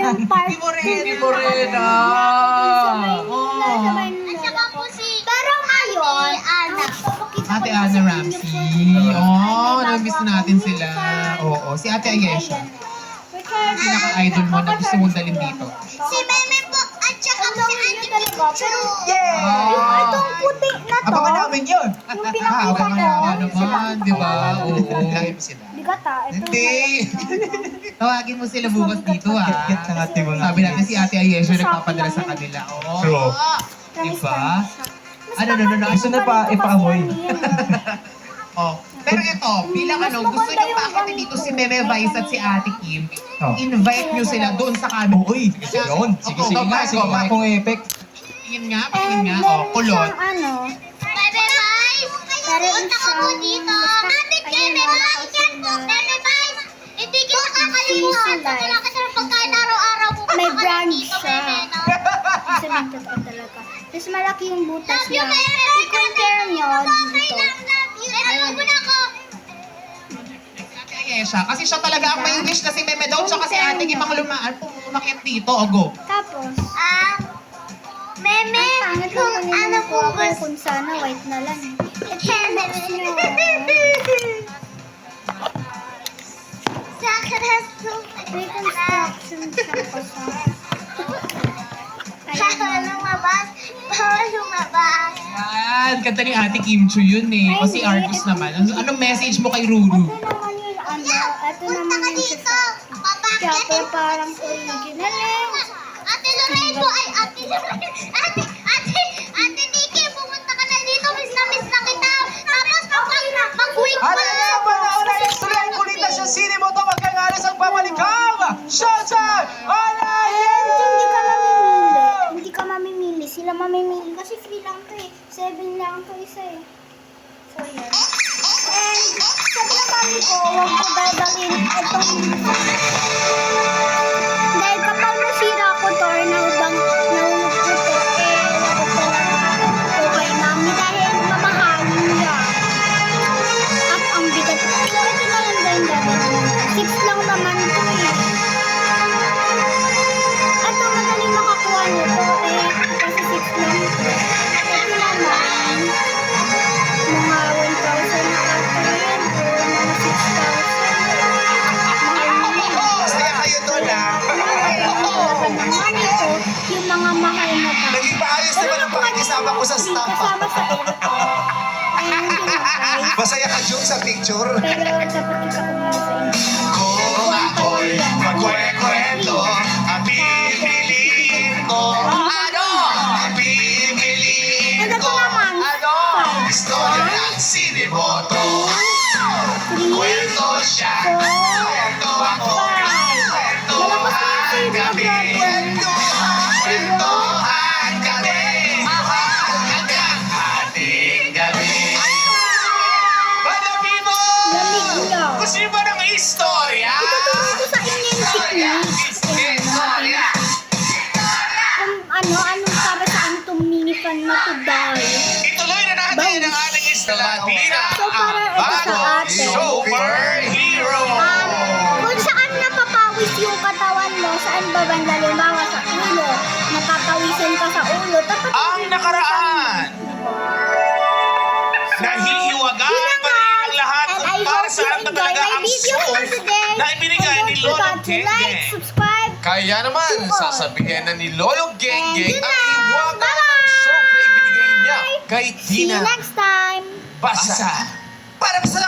yung part Di mo rin, 2 di mo rin, na At saka po si... Pero ngayon, Ate Ana Ramsey. Namiss natin sila. Oo, si Ate Ayesha. Pinaka-idol mo na gusto mong dalhin dito. Si Meme po, at saka po si Ate Pichu. Ah. Yung itong puti na to, Abangan namin yun. yung pinakita ko, Nga naman, di ba? Oo. Lagi mo sila. Bigata, ito Hindi. Tawagin mo sila bukas dito, ha? Kit-kit ng ating mga... Sabi natin si Ate Ayesha nagpapadala sa kanila. Oo. True. Diba? Gusto na pa ipaamoy. Oh. Pero ito, bilang gusto nyo paakit dito si Meme Vice at si Ate Kim, invite nyo sila doon sa kami. Uy, yun. Sige nga. Sige nga kung epic. Tingin nga, kulot. Bebe Vice! Punta ka po dito! Ate Kim, Bebe Vice! Hindi kita kakalimutan sa kinakasarap pagkain araw-araw po. May branch siya. Sabihin ko talaga. Tapos malaki yung butas niya. I-compare nyo dito. Ayun. Ate Ayesha, kasi siya talaga ang may wish na si Meme daw, tsaka si Ate Kim ang umakyat dito. O, go. Tapos, Meme, kung ano po kung sana white na lang. May construction siya kasi. Bawal lumabas. Yan, kanta ni Ate Kim Chu yun eh. Kasi artist naman. Anong message mo kay Ruru? Ito naman yung ito naman yung sa kaya po parang original eh. Ate Lorraine po ay Ate Lorraine. Ate Nikki, pumunta ka na dito. Miss na kita. Tapos mag-week pa. Ano na ba na una istorya kulita sa sine mo to magkangalas ang pamalikang Showtime! Hindi ka mamimili. Sila mamimili kasi free lang to eh. 7 lang to isa eh. So yan. And sabi na kami ko, huwag ko dadalhin itong dahil kapag nasira ko to or naubang nahulog ko to, wag ko lang kay mami dahil mamahalin niya. At ang bigat. So ito na lang dahil dadalhin. 6 lang naman to eh. Ito madaling makakuha nito kasi 6 lang ito. Ito naman, mga 1,000 na ata yun o mga 6,000. Mahal na yun. Masaya kayo doon Talaga ng mami ko, yung mga mahal na ba. Naging maayos naman ang pakikisama ko sa staff. Kasama sa airport. Ayun yung guys. Masaya ka, Jung, sa picture. Pero dapat kita ko muna sa inyo. Kung ako'y magkwe-kwento, ang pipiliin ko. Ano? Ang pipiliin Ito ko. naman. Ano? Istorya ng Sinimoto. Kwento siya. Kwento ako. Kwento ang gabi. Kwento ang gabi. Hanggang ating gabi. Madami mo! Lamig lang. Gusto niyo ba ng istorya? Ituturo ko sa inyo yung technique. Istorya! Kung anong para sa ang tumingifan na to dahil. Ituloy na natin ang ating istorya. So, para ito sa atin. Superhero! Kung saan napapawis yung katawan mo, saan ba banda limawa sa ulo, napapawisan ka sa ulo, dapat Ang nakaraan! Nahihiwagaan pa rin ang lahat And kung I para hope you saan ba enjoy talaga my ang video for soul today. na ibinigay ni And don't Lolo forget to like, Geng. subscribe, Kaya naman, Super. sasabihin na ni Lolo Geng And Geng yun ang lang. hiwaga Bye-bye. ng soul na ibinigay niya kay see you Tina next time. Basa. Para sa